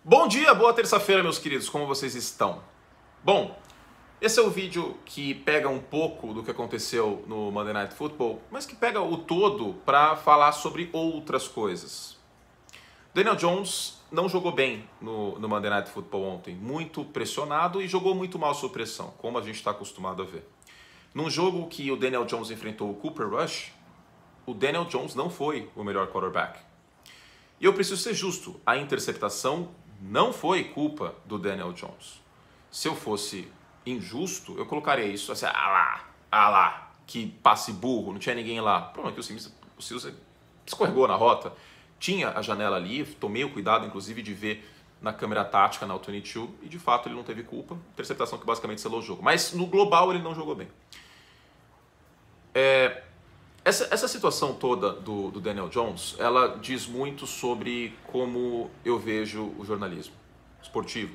Bom dia, boa terça-feira, meus queridos, como vocês estão? Bom, esse é o vídeo que pega um pouco do que aconteceu no Monday Night Football, mas que pega o todo para falar sobre outras coisas. Daniel Jones não jogou bem no Monday Night Football ontem, muito pressionado e jogou muito mal sob pressão, como a gente está acostumado a ver. Num jogo que o Daniel Jones enfrentou o Cooper Rush, o Daniel Jones não foi o melhor quarterback. E eu preciso ser justo, a interceptação não foi culpa do Daniel Jones. Se eu fosse injusto, eu colocaria isso assim, ah lá, que passe burro, não tinha ninguém lá. O problema é que o Steelers escorregou na rota, tinha a janela ali, tomei o cuidado, inclusive, de ver na câmera tática, na All-22, e de fato ele não teve culpa, interceptação que basicamente selou o jogo. Mas no global ele não jogou bem. Essa situação toda do Daniel Jones, ela diz muito sobre como eu vejo o jornalismo esportivo,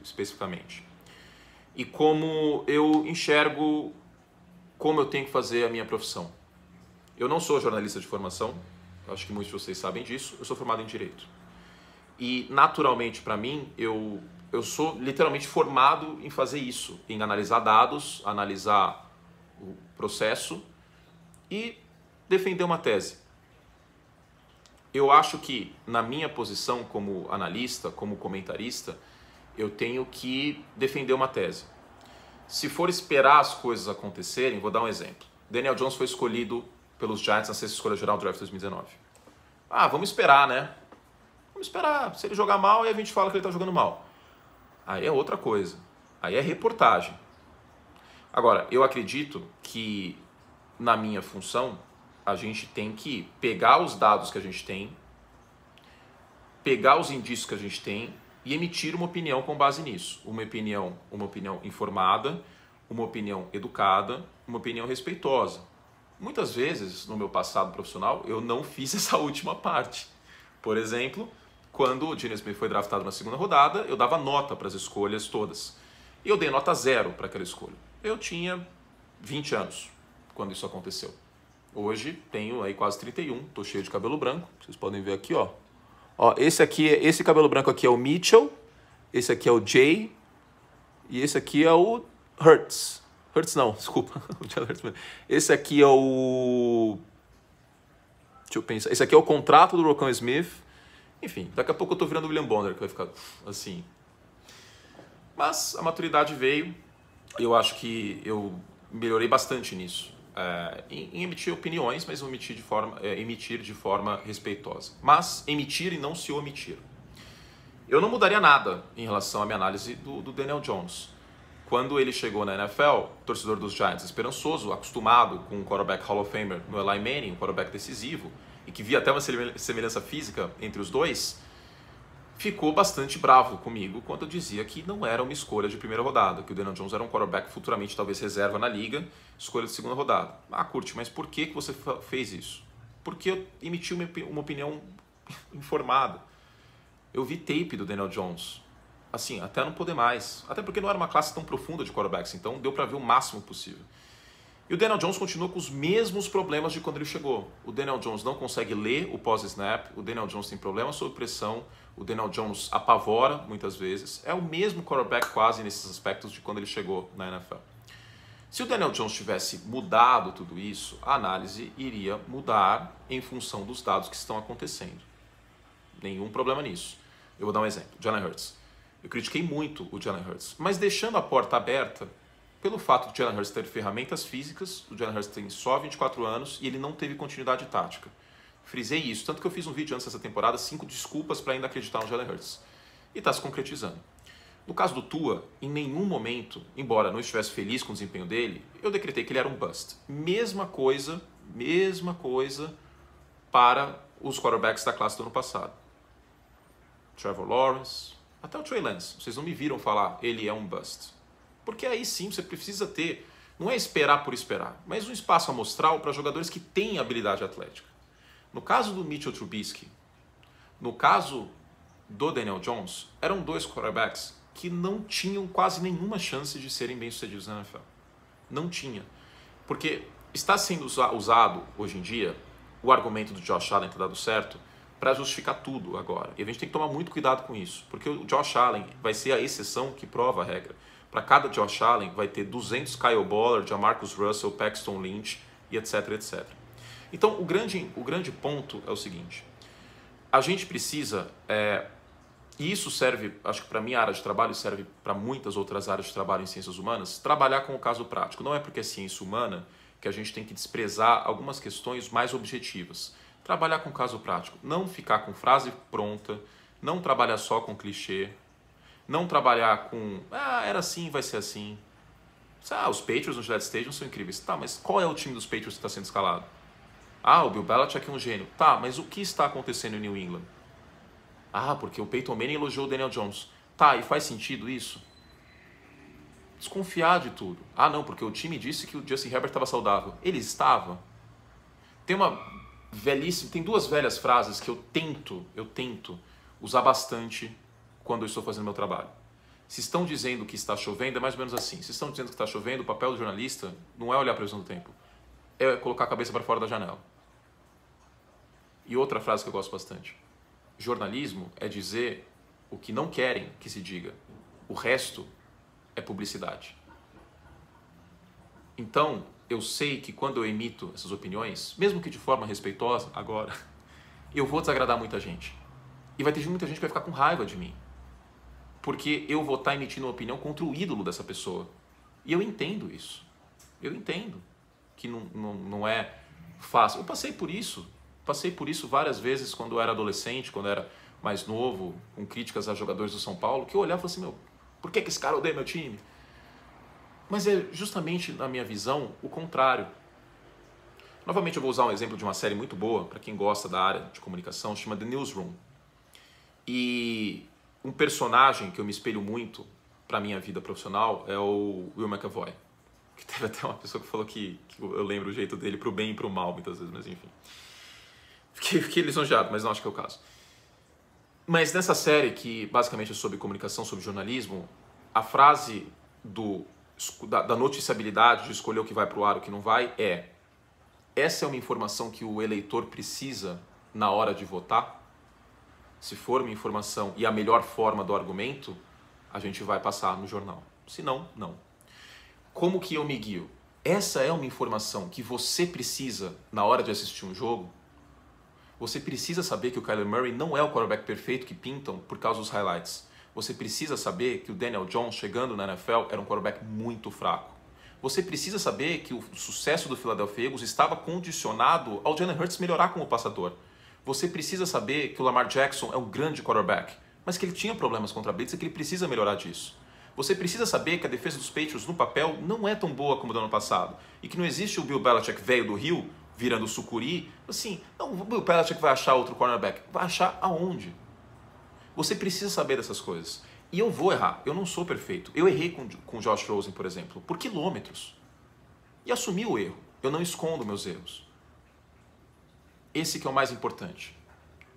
especificamente. E como eu enxergo como eu tenho que fazer a minha profissão. Eu não sou jornalista de formação, acho que muitos de vocês sabem disso, eu sou formado em Direito. E, naturalmente, para mim, eu sou literalmente formado em fazer isso, em analisar dados, analisar o processo e defender uma tese. Eu acho que, na minha posição como analista, como comentarista, eu tenho que defender uma tese. Se for esperar as coisas acontecerem, vou dar um exemplo. Daniel Jones foi escolhido pelos Giants na sexta escolha geral do draft 2019. Vamos esperar, né? Vamos esperar. Se ele jogar mal, aí a gente fala que ele está jogando mal. Aí é outra coisa. Aí é reportagem. Agora, eu acredito que, na minha função, a gente tem que pegar os dados que a gente tem, pegar os indícios que a gente tem e emitir uma opinião com base nisso. Uma opinião informada, uma opinião educada, uma opinião respeitosa. Muitas vezes, no meu passado profissional, eu não fiz essa última parte. Por exemplo, quando o Geno Smith foi draftado na segunda rodada, eu dava nota para as escolhas todas. E eu dei nota 0 para aquela escolha. Eu tinha 20 anos quando isso aconteceu. Hoje tenho aí quase 31, tô cheio de cabelo branco. Vocês podem ver aqui, ó. Esse cabelo branco aqui é o Mitchell, esse aqui é o Jay e esse aqui é o Hurts. Hurts não, desculpa. Esse aqui é o... Deixa eu pensar. Esse aqui é o contrato do Roquan Smith. Enfim, daqui a pouco eu tô virando o William Bonner, que vai ficar assim. Mas a maturidade veio. Eu acho que eu melhorei bastante nisso. Em emitir opiniões, mas emitir de forma respeitosa. Mas emitir e não se omitir. Eu não mudaria nada em relação à minha análise do Daniel Jones. Quando ele chegou na NFL, torcedor dos Giants esperançoso, acostumado com um quarterback Hall of Famer no Eli Manning, um quarterback decisivo, e que via até uma semelhança física entre os dois, ficou bastante bravo comigo quando eu dizia que não era uma escolha de primeira rodada, que o Daniel Jones era um quarterback futuramente talvez reserva na liga, escolha de segunda rodada. Curte, mas por que você fez isso? Porque eu emiti uma opinião informada. Eu vi tape do Daniel Jones, assim, até não poder mais. Até porque não era uma classe tão profunda de quarterbacks, então deu para ver o máximo possível. E o Daniel Jones continua com os mesmos problemas de quando ele chegou. O Daniel Jones não consegue ler o pós-snap, o Daniel Jones tem problemas sob pressão, o Daniel Jones apavora muitas vezes. É o mesmo quarterback quase nesses aspectos de quando ele chegou na NFL. Se o Daniel Jones tivesse mudado tudo isso, a análise iria mudar em função dos dados que estão acontecendo. Nenhum problema nisso. Eu vou dar um exemplo. Jalen Hurts. Eu critiquei muito o Jalen Hurts, mas deixando a porta aberta pelo fato de Jalen Hurts ter ferramentas físicas, o Jalen Hurts tem só 24 anos e ele não teve continuidade tática. Frisei isso, tanto que eu fiz um vídeo antes dessa temporada, 5 desculpas para ainda acreditar no Jalen Hurts. E está se concretizando. No caso do Tua, em nenhum momento, embora não estivesse feliz com o desempenho dele, eu decretei que ele era um bust. Mesma coisa para os quarterbacks da classe do ano passado. Trevor Lawrence, até o Trey Lance. Vocês não me viram falar, ele é um bust. Porque aí sim você precisa ter, não é esperar por esperar, mas um espaço amostral para jogadores que têm habilidade atlética. No caso do Mitchell Trubisky, no caso do Daniel Jones, eram dois quarterbacks que não tinham quase nenhuma chance de serem bem-sucedidos na NFL. Não tinha. Porque está sendo usado hoje em dia o argumento do Josh Allen ter dado certo para justificar tudo agora. E a gente tem que tomar muito cuidado com isso, porque o Josh Allen vai ser a exceção que prova a regra. Para cada Josh Allen vai ter 200 Kyle Ballard, Jamarcus Russell, Paxton Lynch e etc, etc. Então o grande ponto é o seguinte, a gente precisa, e isso serve, acho que para a minha área de trabalho, serve para muitas outras áreas de trabalho em ciências humanas, trabalhar com o caso prático. Não é porque é ciência humana que a gente tem que desprezar algumas questões mais objetivas. Trabalhar com caso prático, não ficar com frase pronta, não trabalhar só com clichê, não trabalhar com, era assim, vai ser assim. Os Patriots no Gillette Stadium são incríveis. Tá, mas qual é o time dos Patriots que está sendo escalado? O Bill Belichick é um gênio. Tá, mas o que está acontecendo em New England? Porque o Peyton Manning elogiou o Daniel Jones. Tá, e faz sentido isso? Desconfiar de tudo. Não, porque o time disse que o Justin Herbert estava saudável. Ele estava. Tem duas velhas frases que eu tento usar bastante quando eu estou fazendo meu trabalho. Se estão dizendo que está chovendo, é mais ou menos assim. Se estão dizendo que está chovendo, o papel do jornalista não é olhar a previsão do tempo. É colocar a cabeça para fora da janela. E outra frase que eu gosto bastante. Jornalismo é dizer o que não querem que se diga. O resto é publicidade. Então, eu sei que quando eu emito essas opiniões, mesmo que de forma respeitosa, agora, eu vou desagradar muita gente. E vai ter muita gente que vai ficar com raiva de mim. Porque eu vou estar emitindo uma opinião contra o ídolo dessa pessoa. E eu entendo isso. Eu entendo que não é fácil. Eu passei por isso. Passei por isso várias vezes quando eu era adolescente, quando eu era mais novo, com críticas a jogadores do São Paulo, que eu olhava e falava assim, por que esse cara odeia meu time? Mas é justamente, na minha visão, o contrário. Novamente eu vou usar um exemplo de uma série muito boa, para quem gosta da área de comunicação, se chama The Newsroom. E um personagem que eu me espelho muito para a minha vida profissional é o Will McAvoy. Que teve até uma pessoa que falou que eu lembro o jeito dele pro bem e pro mal, muitas vezes, mas enfim. Fiquei lisonjeado, mas não acho que é o caso. Mas nessa série, que basicamente é sobre comunicação, sobre jornalismo, a frase da noticiabilidade, de escolher o que vai pro ar e o que não vai, essa é uma informação que o eleitor precisa na hora de votar? Se for uma informação e a melhor forma do argumento, a gente vai passar no jornal. Se não, não. Como que eu me guio? Essa é uma informação que você precisa na hora de assistir um jogo? Você precisa saber que o Kyler Murray não é o quarterback perfeito que pintam por causa dos highlights. Você precisa saber que o Daniel Jones, chegando na NFL, era um quarterback muito fraco. Você precisa saber que o sucesso do Philadelphia Eagles estava condicionado ao Jalen Hurts melhorar como passador. Você precisa saber que o Lamar Jackson é um grande quarterback, mas que ele tinha problemas contra a blitz e que ele precisa melhorar disso. Você precisa saber que a defesa dos Patriots no papel não é tão boa como do ano passado e que não existe o Bill Belichick velho do Rio virando sucuri. Assim, não, o Bill Belichick vai achar outro cornerback. Vai achar aonde? Você precisa saber dessas coisas. E eu vou errar, eu não sou perfeito. Eu errei com o Josh Rosen, por exemplo, por quilômetros. E assumi o erro. Eu não escondo meus erros. Esse que é o mais importante.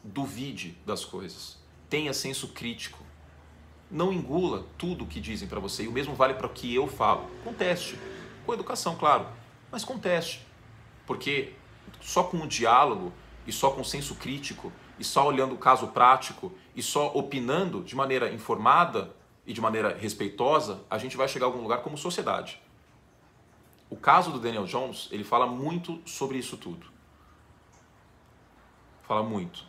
Duvide das coisas. Tenha senso crítico. Não engula tudo o que dizem para você. E o mesmo vale para o que eu falo. Conteste. Com educação, claro. Mas conteste. Porque só com o diálogo e só com senso crítico e só olhando o caso prático e só opinando de maneira informada e de maneira respeitosa, a gente vai chegar a algum lugar como sociedade. O caso do Daniel Jones, ele fala muito sobre isso tudo. Fala muito.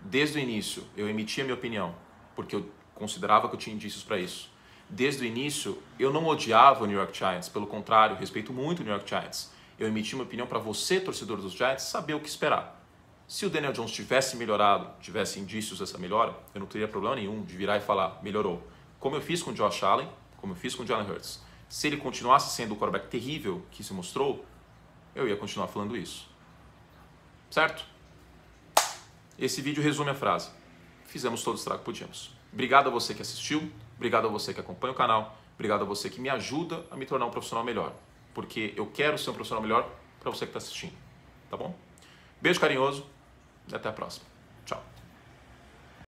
Desde o início, eu emitia minha opinião, porque eu considerava que eu tinha indícios para isso. Desde o início, eu não odiava o New York Giants, pelo contrário, respeito muito o New York Giants. Eu emiti uma opinião para você, torcedor dos Giants, saber o que esperar. Se o Daniel Jones tivesse melhorado, tivesse indícios dessa melhora, eu não teria problema nenhum de virar e falar, melhorou. Como eu fiz com o Josh Allen, como eu fiz com o Jalen Hurts. Se ele continuasse sendo o quarterback terrível que se mostrou, eu ia continuar falando isso. Certo? Esse vídeo resume a frase. Fizemos todo o estrago que podíamos. Obrigado a você que assistiu, obrigado a você que acompanha o canal, obrigado a você que me ajuda a me tornar um profissional melhor. Porque eu quero ser um profissional melhor para você que está assistindo. Tá bom? Beijo carinhoso e até a próxima.